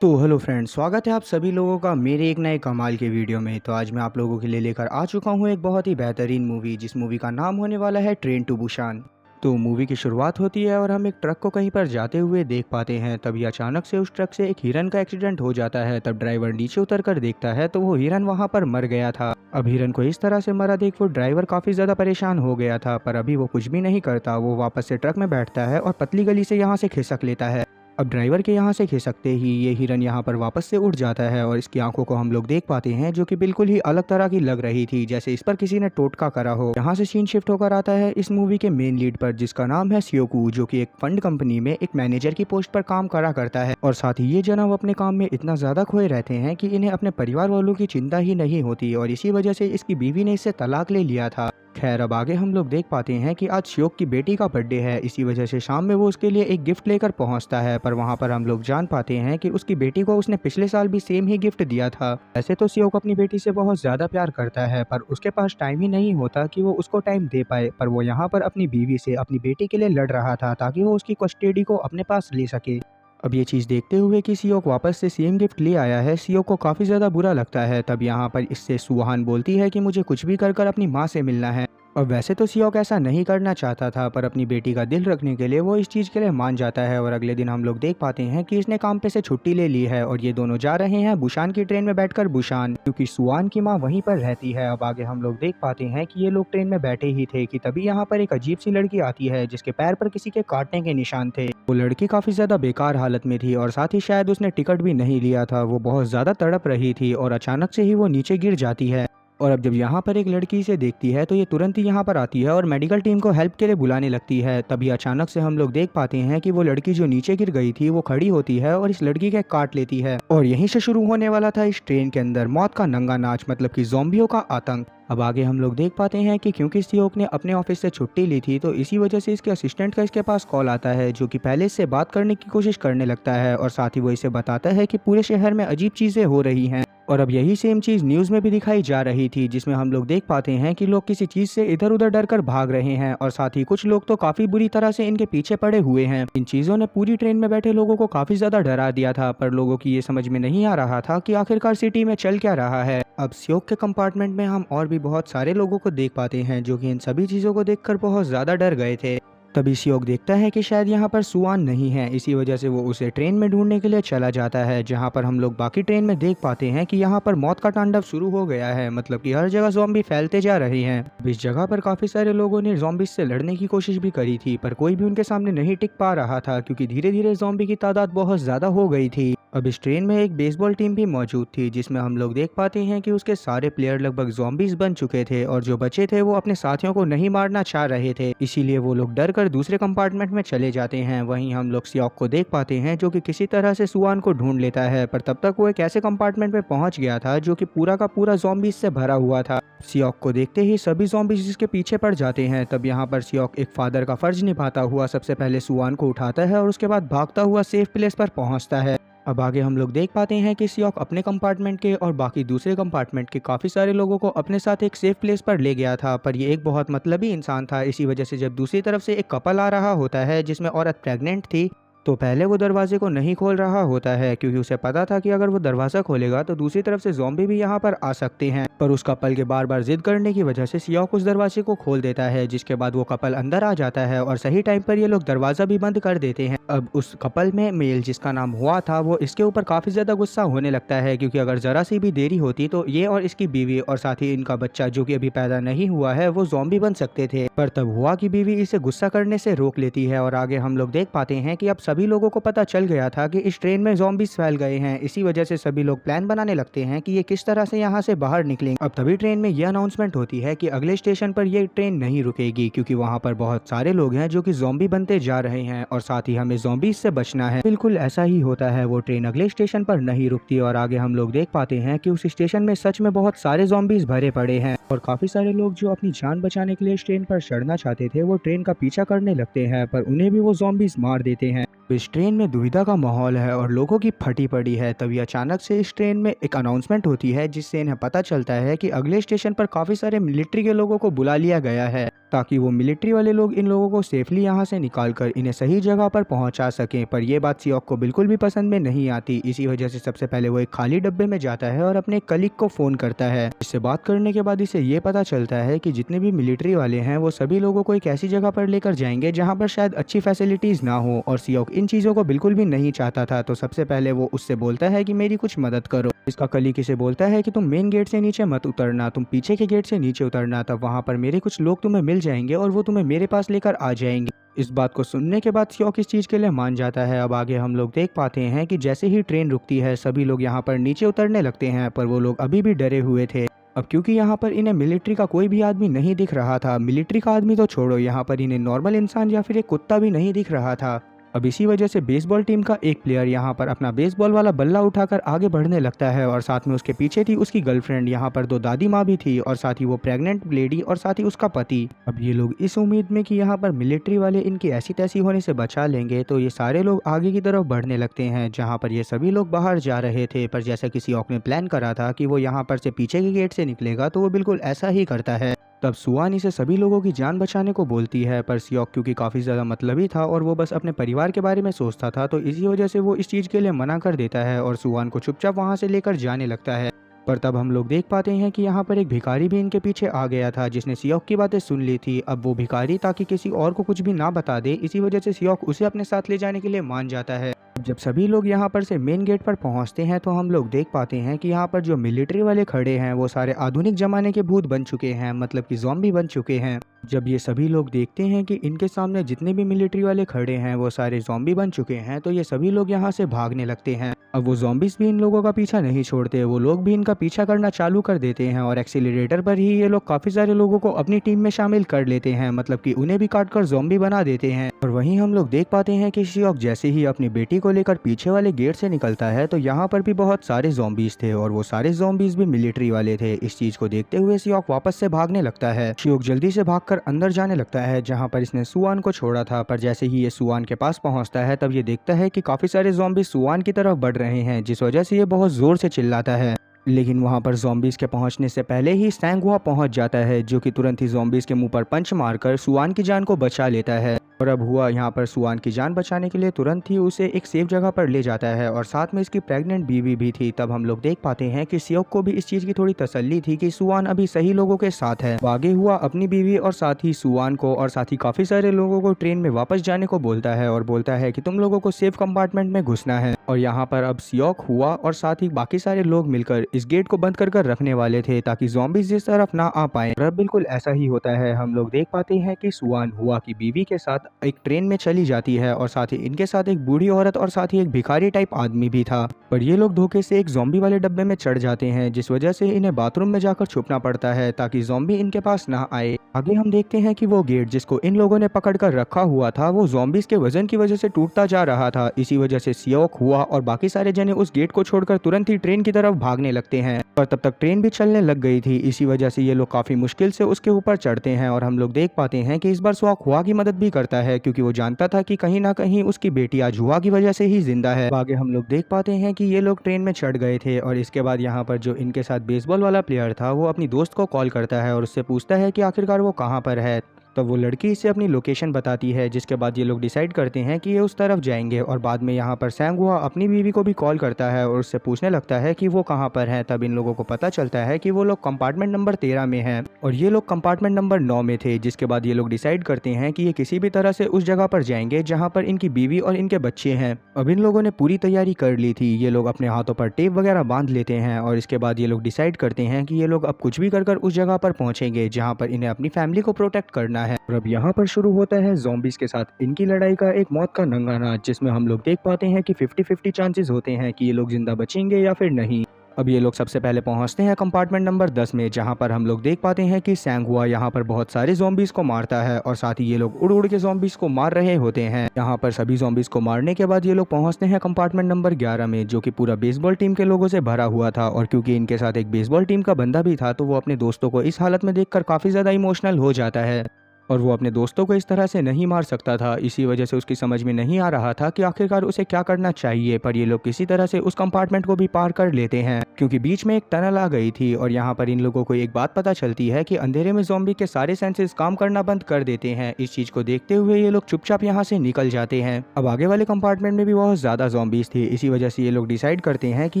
तो hello friends, स्वागत है आप सभी लोगों का मेरे एक नए कमाल के वीडियो में। तो आज मैं आप लोगों के लिए लेकर आ चुका हूँ एक बहुत ही बेहतरीन मूवी, जिस मूवी का नाम होने वाला है ट्रेन टू बुसान। तो मूवी की शुरुआत होती है और हम एक ट्रक को कहीं पर जाते हुए देख पाते हैं। तभी अचानक से उस ट्रक से एक हिरन का एक्सीडेंट हो जाता है। तब ड्राइवर नीचे उतर कर देखता है तो वो हिरन वहाँ पर मर गया था। अब हिरन को इस तरह से मरा देख वो ड्राइवर काफी ज्यादा परेशान हो गया था, पर अभी वो कुछ भी नहीं करता। वो वापस से ट्रक में बैठता है और पतली गली से यहाँ से खिसक लेता है। अब ड्राइवर के यहाँ से खिसकते ही ये हिरन यहाँ पर वापस से उड़ जाता है और इसकी आंखों को हम लोग देख पाते हैं, जो कि बिल्कुल ही अलग तरह की लग रही थी, जैसे इस पर किसी ने टोटका करा हो। यहाँ से सीन शिफ्ट होकर आता है इस मूवी के मेन लीड पर, जिसका नाम है सियोकू, जो कि एक फंड कंपनी में एक मैनेजर की पोस्ट पर काम करा करता है। और साथ ही ये जनाब अपने काम में इतना ज्यादा खोए रहते हैं कि इन्हें अपने परिवार वालों की चिंता ही नहीं होती, और इसी वजह से इसकी बीवी ने इससे तलाक ले लिया था। खैर, अब आगे हम लोग देख पाते हैं कि आज श्योक की बेटी का बर्थडे है। इसी वजह से शाम में वो उसके लिए एक गिफ्ट लेकर पहुंचता है, पर वहां पर हम लोग जान पाते हैं कि उसकी बेटी को उसने पिछले साल भी सेम ही गिफ्ट दिया था। ऐसे तो श्योक अपनी बेटी से बहुत ज्यादा प्यार करता है, पर उसके पास टाइम ही नहीं होता कि वो उसको टाइम दे पाए। पर वो यहाँ पर अपनी बीवी से अपनी बेटी के लिए लड़ रहा था ताकि वो उसकी कस्टडी को अपने पास ले सके। अब ये चीज देखते हुए कि सियोक वापस से सेम गिफ्ट ले आया है, सियोक को काफी ज्यादा बुरा लगता है। तब यहाँ पर इससे सुहान बोलती है कि मुझे कुछ भी कर कर अपनी माँ से मिलना है। और वैसे तो सियोक ऐसा नहीं करना चाहता था, पर अपनी बेटी का दिल रखने के लिए वो इस चीज के लिए मान जाता है। और अगले दिन हम लोग देख पाते हैं कि इसने काम पे से छुट्टी ले ली है और ये दोनों जा रहे हैं बुसान की ट्रेन में बैठकर बुसान, क्योंकि सुआन की माँ वहीं पर रहती है। अब आगे हम लोग देख पाते हैं कि ये लोग ट्रेन में बैठे ही थे कि तभी यहाँ पर एक अजीब सी लड़की आती है, जिसके पैर पर किसी के काटने के निशान थे। वो लड़की काफी ज्यादा बेकार हालत में थी और साथ ही शायद उसने टिकट भी नहीं लिया था। वो बहुत ज्यादा तड़प रही थी और अचानक से ही वो नीचे गिर जाती है। और अब जब यहाँ पर एक लड़की इसे देखती है तो ये तुरंत ही यहाँ पर आती है और मेडिकल टीम को हेल्प के लिए बुलाने लगती है। तभी अचानक से हम लोग देख पाते हैं कि वो लड़की जो नीचे गिर गई थी वो खड़ी होती है और इस लड़की के काट लेती है। और यहीं से शुरू होने वाला था इस ट्रेन के अंदर मौत का नंगा नाच, मतलब कि ज़ॉम्बियों का आतंक। अब आगे हम लोग देख पाते हैं कि क्योंकि सियोक ने अपने ऑफिस से छुट्टी ली थी, तो इसी वजह से इसके असिस्टेंट का इसके पास कॉल आता है, जो कि पहले इससे बात करने की कोशिश करने लगता है। और साथ ही वो इसे बताता है कि पूरे शहर में अजीब चीजें हो रही हैं। और अब यही सेम चीज न्यूज में भी दिखाई जा रही थी, जिसमें हम लोग देख पाते हैं कि लोग किसी चीज से इधर उधर डर कर भाग रहे हैं और साथ ही कुछ लोग तो काफी बुरी तरह से इनके पीछे पड़े हुए हैं। इन चीजों ने पूरी ट्रेन में बैठे लोगों को काफी ज्यादा डरा दिया था, पर लोगों की ये समझ में नहीं आ रहा था कि आखिरकार सिटी में चल क्या रहा है। अब सियोक के कंपार्टमेंट में हम और भी बहुत सारे लोगों को देख पाते हैं, जो कि इन सभी चीजों को देखकर बहुत ज्यादा डर गए थे। तभी सियोक देखता है कि शायद यहाँ पर सुआन नहीं है, इसी वजह से वो उसे ट्रेन में ढूंढने के लिए चला जाता है, जहाँ पर हम लोग बाकी ट्रेन में देख पाते हैं कि यहाँ पर मौत का तांडव शुरू हो गया है, मतलब कि हर जगह ज़ॉम्बी फैलते जा रहे हैं। अब इस जगह पर काफी सारे लोगों ने ज़ॉम्बीज से लड़ने की कोशिश भी करी थी, पर कोई भी उनके सामने नहीं टिक पा रहा था, क्योंकि धीरे धीरे ज़ॉम्बी की तादाद बहुत ज्यादा हो गई थी। अब इस ट्रेन में एक बेसबॉल टीम भी मौजूद थी, जिसमें हम लोग देख पाते हैं कि उसके सारे प्लेयर लगभग ज़ॉम्बीज बन चुके थे और जो बचे थे वो अपने साथियों को नहीं मारना चाह रहे थे, इसीलिए वो लोग डर कर दूसरे कंपार्टमेंट में चले जाते हैं। वहीं हम लोग सियोक को देख पाते हैं, जो कि किसी तरह से सुआन को ढूंढ लेता है, पर तब तक वो एक ऐसे कंपार्टमेंट में पहुंच गया था जो कि पूरा का पूरा ज़ॉम्बीज से भरा हुआ था। सियोक को देखते ही सभी ज़ॉम्बीज इसके पीछे पड़ जाते हैं। तब यहाँ पर सियोक एक फादर का फर्ज निभाता हुआ सबसे पहले सुआन को उठाता है और उसके बाद भागता हुआ सेफ प्लेस पर पहुंचता है। अब आगे हम लोग देख पाते हैं कि सियोक अपने कंपार्टमेंट के और बाकी दूसरे कंपार्टमेंट के काफी सारे लोगों को अपने साथ एक सेफ प्लेस पर ले गया था, पर ये एक बहुत मतलबी इंसान था। इसी वजह से जब दूसरी तरफ से एक कपल आ रहा होता है जिसमें औरत प्रेग्नेंट थी, तो पहले वो दरवाजे को नहीं खोल रहा होता है, क्योंकि उसे पता था कि अगर वो दरवाजा खोलेगा तो दूसरी तरफ से ज़ॉम्बी भी यहाँ पर आ सकते हैं। पर उस कपल के बार बार जिद करने की वजह से सियोक उस दरवाजे को खोल देता है, जिसके बाद वो कपल अंदर आ जाता है और सही टाइम पर ये लोग दरवाजा भी बंद कर देते हैं। अब उस कपल में मेल, जिसका नाम हुआ था, वो इसके ऊपर काफी ज्यादा गुस्सा होने लगता है, क्योंकि अगर जरा सी भी देरी होती तो ये और इसकी बीवी और साथ ही इनका बच्चा, जो कि अभी पैदा नहीं हुआ है, वो ज़ॉम्बी बन सकते थे। पर तब हुआ कि बीवी इसे गुस्सा करने से रोक लेती है। और आगे हम लोग देख पाते हैं कि अब सभी लोगों को पता चल गया था कि इस ट्रेन में ज़ॉम्बीज फैल गए हैं। इसी वजह से सभी लोग प्लान बनाने लगते हैं कि ये किस तरह से यहाँ से बाहर निकलेंगे। अब तभी ट्रेन में ये अनाउंसमेंट होती है कि अगले स्टेशन पर ये ट्रेन नहीं रुकेगी, क्योंकि वहाँ पर बहुत सारे लोग हैं जो कि ज़ॉम्बी बनते जा रहे हैं और साथ ही हमें ज़ॉम्बीज से बचना है। बिल्कुल ऐसा ही होता है, वो ट्रेन अगले स्टेशन पर नहीं रुकती और आगे हम लोग देख पाते हैं कि उस स्टेशन में सच में बहुत सारे ज़ॉम्बीज भरे पड़े हैं और काफी सारे लोग जो अपनी जान बचाने के लिए इस ट्रेन पर चढ़ना चाहते थे वो ट्रेन का पीछा करने लगते हैं, पर उन्हें भी वो ज़ॉम्बीज मार देते हैं। इस ट्रेन में दुविधा का माहौल है और लोगों की फटी पड़ी है। तभी अचानक से इस ट्रेन में एक अनाउंसमेंट होती है जिससे इन्हें पता चलता है कि अगले स्टेशन पर काफी सारे मिलिट्री के लोगों को बुला लिया गया है, ताकि वो मिलिट्री वाले लोग इन लोगों को सेफली यहाँ से निकाल कर इन्हें सही जगह पर पहुंचा सकें। पर ये बात सियोक को बिल्कुल भी पसंद में नहीं आती। इसी वजह से सबसे पहले वो एक खाली डब्बे में जाता है और अपने कलीग को फोन करता है। इससे बात करने के बाद इसे ये पता चलता है कि जितने भी मिलिट्री वाले हैं वो सभी लोगों को एक ऐसी जगह पर लेकर जाएंगे जहाँ पर शायद अच्छी फैसिलिटीज ना हो, और सियोक इन चीजों को बिल्कुल भी नहीं चाहता था। तो सबसे पहले वो उससे बोलता है कि मेरी कुछ मदद करो। इसका कलीग इसे बोलता है कि तुम मेन गेट से नीचे मत उतरना, तुम पीछे के गेट से नीचे उतरना, तब वहां पर मेरे कुछ लोग तुम्हें मिल जाएंगे और वो तुम्हें मेरे पास लेकर आ जाएंगे। इस बात को सुनने के बाद सियोक इस चीज के लिए मान जाता है। अब आगे हम लोग देख पाते हैं कि जैसे ही ट्रेन रुकती है सभी लोग यहाँ पर नीचे उतरने लगते हैं, पर वो लोग अभी भी डरे हुए थे। अब क्योंकि यहाँ पर इन्हें मिलिट्री का कोई भी आदमी नहीं दिख रहा था, मिलिट्री का आदमी तो छोड़ो, यहाँ पर इन्हें नॉर्मल इंसान या फिर एक कुत्ता भी नहीं दिख रहा था। अब इसी वजह से बेसबॉल टीम का एक प्लेयर यहाँ पर अपना बेसबॉल वाला बल्ला उठाकर आगे बढ़ने लगता है, और साथ में उसके पीछे थी उसकी गर्लफ्रेंड, यहाँ पर दो दादी माँ भी थी, और साथ ही वो प्रेग्नेंट लेडी और साथ ही उसका पति। अब ये लोग इस उम्मीद में कि यहाँ पर मिलिट्री वाले इनकी ऐसी तैसी होने से बचा लेंगे, तो ये सारे लोग आगे की तरफ बढ़ने लगते हैं जहाँ पर ये सभी लोग बाहर जा रहे थे। पर जैसा कि सियोक ने प्लान करा था कि वो यहाँ पर से पीछे के गेट से निकलेगा, तो वो बिल्कुल ऐसा ही करता है। तब सुआन इसे सभी लोगों की जान बचाने को बोलती है, पर सियोक क्योंकि काफ़ी ज़्यादा मतलबी था और वो बस अपने परिवार के बारे में सोचता था, तो इसी वजह से वो इस चीज़ के लिए मना कर देता है और सुआन को चुपचाप वहाँ से लेकर जाने लगता है। पर तब हम लोग देख पाते हैं कि यहाँ पर एक भिखारी भी इनके पीछे आ गया था जिसने सियोक की बातें सुन ली थी। अब वो भिखारी ताकि किसी और को कुछ भी ना बता दे, इसी वजह से सियोक उसे अपने साथ ले जाने के लिए मान जाता है। जब सभी लोग यहाँ पर से मेन गेट पर पहुँचते हैं तो हम लोग देख पाते हैं कि यहाँ पर जो मिलिट्री वाले खड़े हैं वो सारे आधुनिक जमाने के भूत बन चुके हैं, मतलब कि ज़ॉम्बी बन चुके हैं। जब ये सभी लोग देखते हैं कि इनके सामने जितने भी मिलिट्री वाले खड़े हैं वो सारे ज़ॉम्बी बन चुके हैं, तो ये सभी लोग यहाँ से भागने लगते हैं। अब वो ज़ॉम्बीज भी इन लोगों का पीछा नहीं छोड़ते, वो लोग भी इनका पीछा करना चालू कर देते हैं, और एक्सीलरेटर पर ही ये लोग काफ़ी सारे लोगों को अपनी टीम में शामिल कर लेते हैं, मतलब कि उन्हें भी काट कर ज़ॉम्बी बना देते हैं। और वहीं हम लोग देख पाते हैं कि सियोक जैसे ही अपनी बेटी को लेकर पीछे वाले गेट से निकलता है तो यहाँ पर भी बहुत सारे ज़ॉम्बीज थे, और वो सारे ज़ॉम्बीज भी मिलिट्री वाले थे। इस चीज को देखते हुए सियोक वापस से भागने लगता है। सियोक जल्दी से भागकर अंदर जाने लगता है जहाँ पर इसने सुआन को छोड़ा था, पर जैसे ही ये सुआन के पास पहुंचता है तब ये देखता है कि काफी सारे ज़ॉम्बीज सुआन की तरफ बढ़ रहे हैं, जिस वजह से ये बहुत जोर से चिल्लाता है। लेकिन वहां पर ज़ॉम्बीज के पहुंचने से पहले ही सैंगहुआ पहुंच जाता है, जो कि तुरंत ही ज़ॉम्बीज के मुंह पर पंच मारकर सुआन की जान को बचा लेता है। और अब हुआ यहाँ पर सुआन की जान बचाने के लिए तुरंत ही उसे एक सेफ जगह पर ले जाता है, और साथ में इसकी प्रेग्नेंट बीवी भी थी। तब हम लोग देख पाते हैं कि सियोक को भी इस चीज की थोड़ी तसल्ली थी कि सुआन अभी सही लोगों के साथ है। वो आगे हुआ अपनी बीवी और साथ ही सुआन को और साथ ही काफी सारे लोगों को ट्रेन में वापस जाने को बोलता है, और बोलता है कि तुम लोगों को सेफ कंपार्टमेंट में घुसना है। और यहाँ पर अब सियोक हुआ और साथ ही बाकी सारे लोग मिलकर इस गेट को बंद कर रखने वाले थे ताकि ज़ॉम्बीज इस तरफ ना आ पाए। और अब बिल्कुल ऐसा ही होता है। हम लोग देख पाते हैं कि सुआन हुआ की बीवी के साथ एक ट्रेन में चली जाती है, और साथ ही इनके साथ एक बूढ़ी औरत और साथ ही एक भिखारी टाइप आदमी भी था। पर ये लोग धोखे से एक ज़ॉम्बी वाले डब्बे में चढ़ जाते हैं, जिस वजह से इन्हें बाथरूम में जाकर छुपना पड़ता है ताकि ज़ॉम्बी इनके पास ना आए। आगे हम देखते हैं कि वो गेट जिसको इन लोगों ने पकड़ कर रखा हुआ था वो ज़ॉम्बीज के वजन की वजह से टूटता जा रहा था। इसी वजह से सियोक हुआ और बाकी सारे जने उस गेट को छोड़कर तुरंत ही ट्रेन की तरफ भागने लगते हैं, और तब तक ट्रेन भी चलने लग गई थी। इसी वजह से ये लोग काफी मुश्किल से उसके ऊपर चढ़ते हैं, और हम लोग देख पाते हैं कि इस बार सियोक हुआ की मदद भी करता है, क्योंकि वो जानता था कि कहीं ना कहीं उसकी बेटी आज हुआ की वजह से ही जिंदा है। आगे हम लोग देख पाते हैं कि ये लोग ट्रेन में चढ़ गए थे, और इसके बाद यहाँ पर जो इनके साथ बेसबॉल वाला प्लेयर था वो अपनी दोस्त को कॉल करता है और उससे पूछता है कि आखिरकार वो कहाँ पर है। तब वो लड़की इसे अपनी लोकेशन बताती है, जिसके बाद ये लोग डिसाइड करते हैं कि ये उस तरफ जाएंगे। और बाद में यहाँ पर सैंगहुआ अपनी बीवी को भी कॉल करता है और उससे पूछने लगता है कि वो कहाँ पर है। तब इन लोगों को पता चलता है कि वो लोग कंपार्टमेंट नंबर 13 में हैं और ये लोग कंपार्टमेंट नंबर 9 में थे। जिसके बाद ये लोग डिसाइड करते हैं कि ये किसी भी तरह से उस जगह पर जाएंगे जहाँ पर इनकी बीवी और इनके बच्चे हैं। अब इन लोगों ने पूरी तैयारी कर ली थी। ये लोग अपने हाथों पर टेप वगैरह बांध लेते हैं, और इसके बाद ये लोग डिसाइड करते हैं कि ये लोग अब कुछ भी कर उस जगह पर पहुंचेंगे जहाँ पर इन्हें अपनी फैमिली को प्रोटेक्ट करना है। और अब यहाँ पर शुरू होता है ज़ॉम्बीज के साथ इनकी लड़ाई का एक मौत का नंगा नाच, जिसमें हम लोग देख पाते हैं कि 50-50 चांसेस होते हैं कि ये लोग जिंदा बचेंगे या फिर नहीं। अब ये लोग सबसे पहले पहुंचते हैं कंपार्टमेंट नंबर 10 में, जहां पर हम लोग देख पाते हैं कि सैंगहुआ यहां पर बहुत सारे ज़ॉम्बीज को मारता है, और साथ ही ये लोग उड़ उड़ के ज़ॉम्बीज को मार रहे होते हैं। यहां पर सभी ज़ॉम्बीज को मारने के बाद ये लोग पहुंचते हैं कंपार्टमेंट नंबर 11 में, जो कि पूरा बेसबॉल टीम के लोगों से भरा हुआ था। और क्योंकि इनके साथ एक बेसबॉल टीम का बंदा भी था, तो वो अपने दोस्तों को इस हालत में देखकर काफी ज्यादा इमोशनल हो जाता है। और वो अपने दोस्तों को इस तरह से नहीं मार सकता था। इसी वजह से उसकी समझ में नहीं आ रहा था कि आखिरकार उसे क्या करना चाहिए। पर ये लोग किसी तरह से उस कंपार्टमेंट को भी पार कर लेते हैं, क्योंकि बीच में एक टनल आ गई थी। और यहाँ पर इन लोगों को एक बात पता चलती है कि अंधेरे में ज़ॉम्बी के सारे सेंसेस काम करना बंद कर देते हैं। इस चीज को देखते हुए ये लोग चुपचाप यहाँ से निकल जाते हैं। अब आगे वाले कंपार्टमेंट में भी बहुत ज्यादा ज़ॉम्बीज थे। इसी वजह से ये लोग डिसाइड करते हैं कि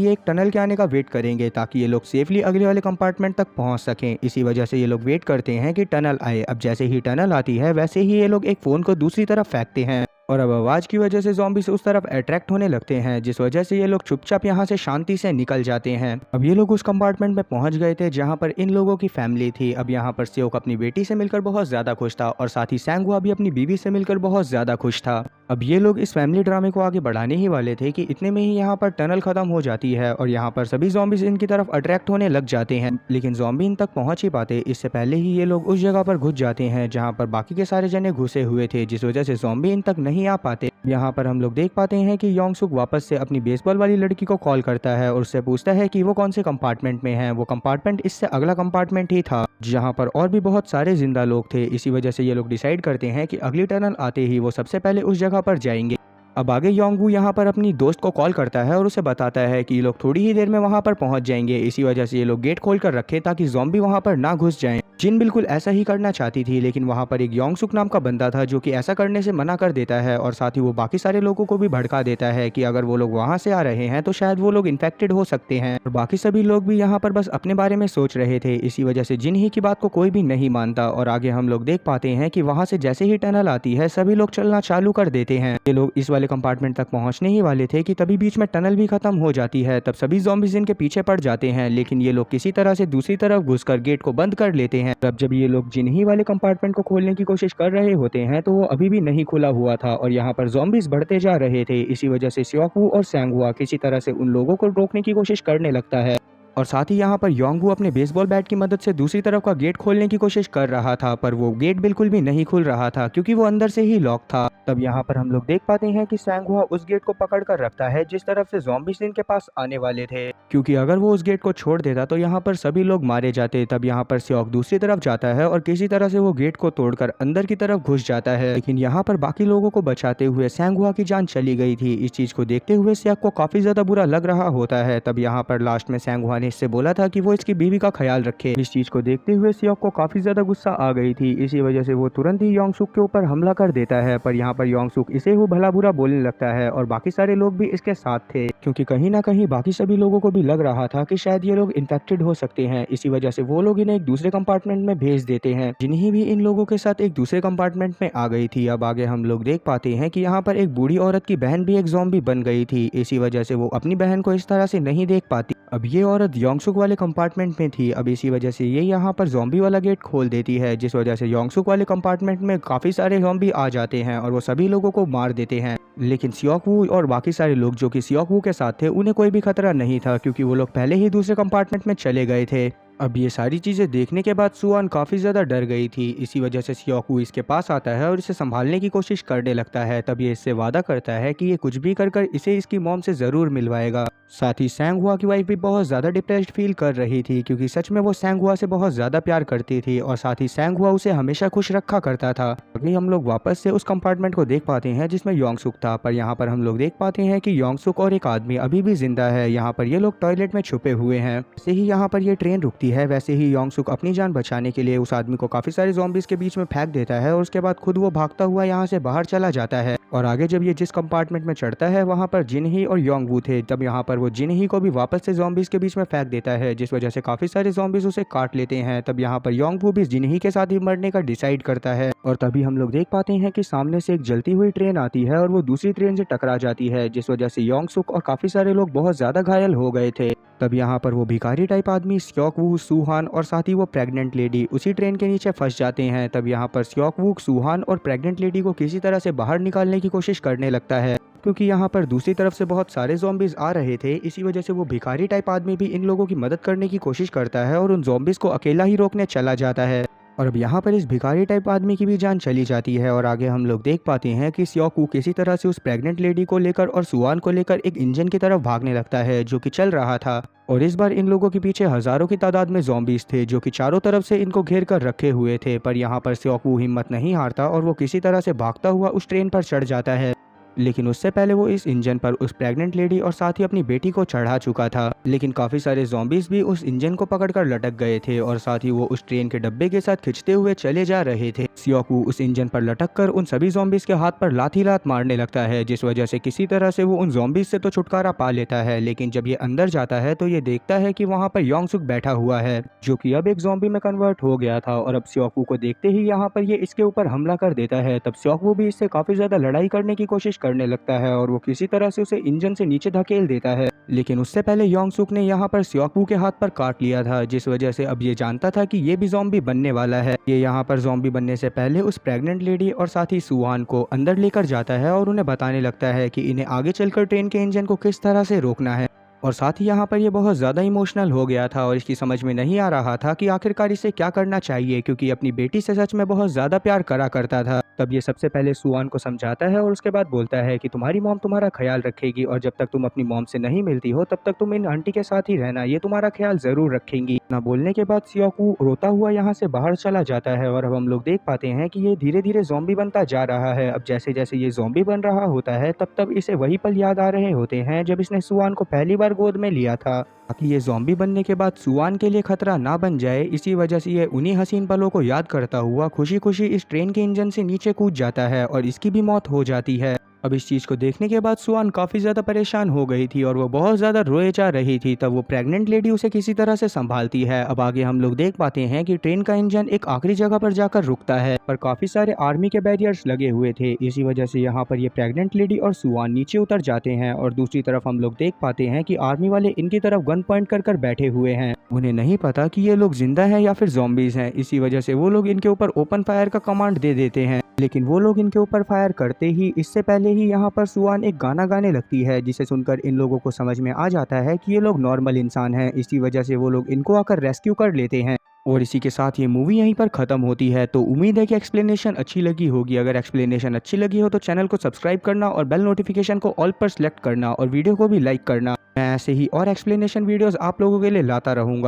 ये एक टनल के आने का वेट करेंगे, ताकि ये लोग सेफली अगले वाले कंपार्टमेंट तक पहुंच सकें। इसी वजह से ये लोग वेट करते हैं कि टनल आए। अब जैसे ही टनल आती है वैसे ही ये लोग एक फोन को दूसरी तरफ फेंकते हैं, और अब आवाज की वजह से ज़ॉम्बीज़ उस तरफ अट्रैक्ट होने लगते हैं, जिस वजह से ये लोग चुपचाप यहाँ से शांति से निकल जाते हैं। अब ये लोग उस कंपार्टमेंट में पहुंच गए थे जहाँ पर इन लोगों की फैमिली थी। अब यहाँ पर सियोक अपनी बेटी से मिलकर बहुत ज्यादा खुश था, और साथ ही सैंगहुआ भी अपनी बीवी से मिलकर बहुत ज्यादा खुश था। अब ये लोग इस फैमिली ड्रामे को आगे बढ़ाने ही वाले थे कि इतने में ही यहाँ पर टनल खत्म हो जाती है, और यहाँ पर सभी ज़ॉम्बीज़ इनकी तरफ अट्रैक्ट होने लग जाते हैं। लेकिन ज़ॉम्बी इन तक पहुंच ही पाते इससे पहले ही ये लोग उस जगह पर घुस जाते हैं जहाँ पर बाकी के सारे जने घुसे हुए थे, जिस वजह से ज़ॉम्बी इन तक नहीं आ पाते। यहाँ पर हम लोग देख पाते हैं कि योंग सुक वापस से अपनी बेसबॉल वाली लड़की को कॉल करता है और उससे पूछता है कि वो कौन से कंपार्टमेंट में है। वो कंपार्टमेंट इससे अगला कंपार्टमेंट ही था, जहाँ पर और भी बहुत सारे जिंदा लोग थे। इसी वजह से ये लोग डिसाइड करते हैं कि अगली टनल आते ही वो सबसे पहले उस जगह पर जाएंगे। अब आगे योंगवू यहाँ पर अपनी दोस्त को कॉल करता है और उसे बताता है कि ये लोग थोड़ी ही देर में वहाँ पर पहुंच जाएंगे। इसी वजह से ये लोग गेट खोल कर रखे ताकि ज़ॉम्बी वहाँ पर ना घुस जाएं। जिन बिल्कुल ऐसा ही करना चाहती थी, लेकिन वहाँ पर एक योंगसुक नाम का बंदा था जो कि ऐसा करने से मना कर देता है, और साथ ही वो बाकी सारे लोगों को भी भड़का देता है कि अगर वो लोग वहाँ से आ रहे हैं तो शायद वो लोग इन्फेक्टेड हो सकते हैं। और बाकी सभी लोग भी यहाँ पर बस अपने बारे में सोच रहे थे। इसी वजह से जिन ही की बात को कोई भी नहीं मानता। और आगे हम लोग देख पाते हैं कि वहाँ से जैसे ही टनल आती है सभी लोग चलना चालू कर देते हैं। ये लोग इस वाले कंपार्टमेंट तक पहुंचने ही वाले थे कि तभी बीच में टनल भी खत्म हो जाती है। तब सभी ज़ॉम्बीज़ इनके पीछे पड़ जाते हैं, लेकिन ये लोग किसी तरह से दूसरी तरफ घुसकर गेट को बंद कर लेते हैं। अब जब ये लोग जिन ही वाले कंपार्टमेंट को खोलने की कोशिश कर रहे होते हैं तो वो अभी भी नहीं खुला हुआ था, और यहाँ पर ज़ॉम्बीज़ बढ़ते जा रहे थे। इसी वजह से सियोकवू और सैंगहुआ किसी तरह से उन लोगों को रोकने की कोशिश करने लगता है। और साथ ही यहाँ पर योंगवू अपने बेसबॉल बैट की मदद से दूसरी तरफ का गेट खोलने की कोशिश कर रहा था, पर वो गेट बिल्कुल भी नहीं खुल रहा था क्योंकि वो अंदर से ही लॉक था। तब यहाँ पर हम लोग देख पाते हैं कि सैंगहुआ उस गेट को पकड़ कर रखता है जिस तरफ से ज़ॉम्बीज़ इनके पास आने वाले थे, क्योंकि अगर वो उस गेट को छोड़ देता तो यहाँ पर सभी लोग मारे जाते। तब यहाँ पर सियोक दूसरी तरफ जाता है और किसी तरह से वो गेट को तोड़कर अंदर की तरफ घुस जाता है, लेकिन यहाँ पर बाकी लोगों को बचाते हुए सैंगहुआ की जान चली गई थी। इस चीज को देखते हुए सियोक को काफी ज्यादा बुरा लग रहा होता है। तब यहाँ पर लास्ट में सैंगहुआ ने इससे बोला था कि वो इसकी बीवी का ख्याल रखे। इस चीज को देखते हुए सियोक को काफी ज्यादा गुस्सा आ गई थी। इसी वजह से वो तुरंत ही योंगसुक के ऊपर हमला कर देता है, पर यहाँ पर योंगसुक इसे वो भला बुरा बोलने लगता है और बाकी सारे लोग भी इसके साथ थे, क्योंकि कहीं ना कहीं बाकी सभी लोगों को भी लग रहा था कि शायद ये लोग इन्फेक्टेड हो सकते हैं। इसी वजह से वो लोग इन्हें एक दूसरे कंपार्टमेंट में भेज देते हैं। जिन्हें भी इन लोगों के साथ एक दूसरे कंपार्टमेंट में आ गई थी। अब आगे हम लोग देख पाते हैं कि यहाँ पर एक बूढ़ी औरत की बहन भी एक ज़ॉम्बी बन गई थी। इसी वजह से वो अपनी बहन को इस तरह से नहीं देख पाती। अब ये औरत योंगसुक वाले कंपार्टमेंट में थी। अब इसी वजह से ये यहाँ पर ज़ॉम्बी वाला गेट खोल देती है, जिस वजह से योंगसुक वाले कंपार्टमेंट में काफी सारे ज़ॉम्बी आ जाते हैं और वो सभी लोगों को मार देते हैं। लेकिन सियोकवू और बाकी सारे लोग जो कि सियोकवू के साथ थे उन्हें कोई भी खतरा नहीं था, क्योंकि वो लोग पहले ही दूसरे कंपार्टमेंट में चले गए थे। अब ये सारी चीजें देखने के बाद सुआन काफी ज्यादा डर गई थी। इसी वजह से सियोकवू इसके पास आता है और इसे संभालने की कोशिश करने लगता है। तब ये इससे वादा करता है कि ये कुछ भी कर इसे इसकी मॉम से जरूर मिलवाएगा। साथ ही सैंगहुआ की वाइफ भी बहुत ज्यादा डिप्रेस्ड फील कर रही थी, क्योंकि सच में वो सैंगहुआ से बहुत ज्यादा प्यार करती थी और साथ ही सैंगहुआ उसे हमेशा खुश रखा करता था। अभी हम लोग वापस से उस कंपार्टमेंट को देख पाते हैं जिसमें योंगसुक था, पर यहाँ पर हम लोग देख पाते हैं कि योंगसुक और एक आदमी अभी भी जिंदा है। यहाँ पर ये लोग टॉयलेट में छुपे हुए हैं। जैसे ही यहाँ पर ये ट्रेन रुकती है वैसे ही योंगसुक अपनी जान बचाने के लिए उस आदमी को काफी सारे ज़ॉम्बीज़ के बीच में फेंक देता है और उसके बाद खुद वो भागता हुआ यहाँ से बाहर चला जाता है। और आगे जब ये जिस कंपार्टमेंट में चढ़ता है वहाँ पर जिनही और योंगवू थे। तब यहाँ पर वो जिनही को भी वापस से ज़ॉम्बीज़ के बीच में फेंक देता है, जिस वजह से काफी सारे ज़ॉम्बीज़ उसे काट लेते हैं। तब यहाँ पर योंगवू भी जिनही के साथ ही मरने का डिसाइड करता है। और तभी हम लोग देख पाते हैं कि सामने से एक जलती हुई ट्रेन आती है और वो दूसरी ट्रेन से टकरा जाती है, जिस वजह से योंगसुक और काफी सारे लोग बहुत ज्यादा घायल हो गए थे। तब यहाँ पर वो भिखारी टाइप आदमी सियोकवू, सुहान और साथ ही वो प्रेग्नेंट लेडी उसी ट्रेन के नीचे फंस जाते हैं। तब यहाँ पर सियोकवू, सुहान और प्रेग्नेंट लेडी को किसी तरह से बाहर निकालने की कोशिश करने लगता है, क्योंकि यहाँ पर दूसरी तरफ से बहुत सारे ज़ॉम्बीज़ आ रहे थे। इसी वजह से वो भिखारी टाइप आदमी भी इन लोगों की मदद करने की कोशिश करता है और उन ज़ॉम्बीज़ को अकेला ही रोकने चला जाता है। और अब यहाँ पर इस भिखारी टाइप आदमी की भी जान चली जाती है और आगे हम लोग देख पाते हैं कि सियोकू किसी तरह से उस प्रेग्नेंट लेडी को लेकर और सुआन को लेकर एक इंजन की तरफ भागने लगता है जो कि चल रहा था। और इस बार इन लोगों के पीछे हजारों की तादाद में ज़ॉम्बीज थे जो कि चारों तरफ से इनको घेर कर रखे हुए थे। पर यहाँ पर सियोकू हिम्मत नहीं हारता और वो किसी तरह से भागता हुआ उस ट्रेन पर चढ़ जाता है। लेकिन उससे पहले वो इस इंजन पर उस प्रेग्नेंट लेडी और साथ ही अपनी बेटी को चढ़ा चुका था। लेकिन काफी सारे ज़ॉम्बीज भी उस इंजन को पकड़कर लटक गए थे और साथ ही वो उस ट्रेन के डब्बे के साथ खिंचते हुए चले जा रहे थे। सियोकू उस इंजन पर लटक कर उन सभी ज़ॉम्बीज के हाथ पर लाठी लात मारने लगता है, जिस वजह से किसी तरह से वो उन ज़ॉम्बीज से तो छुटकारा पा लेता है। लेकिन जब ये अंदर जाता है तो ये देखता है कि वहाँ पर योंगसुक बैठा हुआ है जो कि अब एक ज़ॉम्बी में कन्वर्ट हो गया था। और अब सियोकू को देखते ही यहाँ पर ये इसके ऊपर हमला कर देता है। तब सियोकू भी इससे काफी ज्यादा लड़ाई करने की कोशिश करने लगता है और वो किसी तरह से उसे इंजन से नीचे धकेल देता है। लेकिन उससे पहले योंगसुक ने यहाँ पर सियोकू के हाथ पर काट लिया था, जिस वजह से अब ये जानता था कि ये भी ज़ॉम्बी बनने वाला है। ये यहाँ पर ज़ॉम्बी बनने से पहले उस प्रेग्नेंट लेडी और साथ ही सुहान को अंदर लेकर जाता है और उन्हें बताने लगता है कि इन्हें आगे चलकर ट्रेन के इंजन को किस तरह से रोकना है। और साथ ही यहाँ पर ये बहुत ज़्यादा इमोशनल हो गया था और इसकी समझ में नहीं आ रहा था कि आखिरकार इसे क्या करना चाहिए, क्योंकि अपनी बेटी से सच में बहुत ज़्यादा प्यार करा करता था। तब ये सबसे पहले सुआन को समझाता है और उसके बाद बोलता है कि तुम्हारी मॉम तुम्हारा ख्याल रखेगी और जब तक तुम अपनी मॉम से नहीं मिलती हो तब तक तुम इन आंटी के साथ ही रहना, ये तुम्हारा ख्याल ज़रूर रखेंगी। ना बोलने के बाद सियोकू रोता हुआ यहाँ से बाहर चला जाता है और अब हम लोग देख पाते हैं कि ये धीरे धीरे ज़ॉम्बी बनता जा रहा है। अब जैसे जैसे ये ज़ॉम्बी बन रहा होता है तब तब इसे वही पल याद आ रहे होते हैं जब इसने सुआन को पहली बार गोद में लिया था, ताकि ये ज़ॉम्बी बनने के बाद सुआन के लिए खतरा ना बन जाए। इसी वजह से ये उन्हीं हसीन पलों को याद करता हुआ खुशी खुशी इस ट्रेन के इंजन से नीचे कूद जाता है और इसकी भी मौत हो जाती है। अब इस चीज को देखने के बाद सुआन काफी ज्यादा परेशान हो गई थी और वो बहुत ज्यादा रोए जा रही थी। तब वो प्रेग्नेंट लेडी उसे किसी तरह से संभालती है। अब आगे हम लोग देख पाते हैं कि ट्रेन का इंजन एक आखिरी जगह पर जाकर रुकता है, पर काफी सारे आर्मी के बैरियर्स लगे हुए थे। इसी वजह से यहाँ पर ये प्रेग्नेंट लेडी और सुआन नीचे उतर जाते हैं और दूसरी तरफ हम लोग देख पाते हैं कि आर्मी वाले इनकी तरफ गन पॉइंट कर बैठे हुए हैं। उन्हें नहीं पता कि ये लोग जिंदा हैं या फिर ज़ॉम्बीज हैं। इसी वजह से वो लोग इनके ऊपर ओपन फायर का कमांड दे देते हैं। लेकिन वो लोग इनके ऊपर फायर करते ही इससे पहले ही यहाँ पर सुआन एक गाना गाने लगती है, जिसे सुनकर इन लोगों को समझ में आ जाता है कि ये लोग नॉर्मल इंसान हैं। इसी वजह से वो लोग इनको आकर रेस्क्यू कर लेते हैं और इसी के साथ ये मूवी यहीं पर खत्म होती है। तो उम्मीद है कि एक्सप्लेनेशन अच्छी लगी होगी। अगर एक्सप्लेनेशन अच्छी लगी हो तो चैनल को सब्सक्राइब करना और बेल नोटिफिकेशन को ऑल पर सेलेक्ट करना और वीडियो को भी लाइक करना। मैं ऐसे ही और एक्सप्लेनेशन वीडियोस आप लोगों के लिए लाता रहूंगा।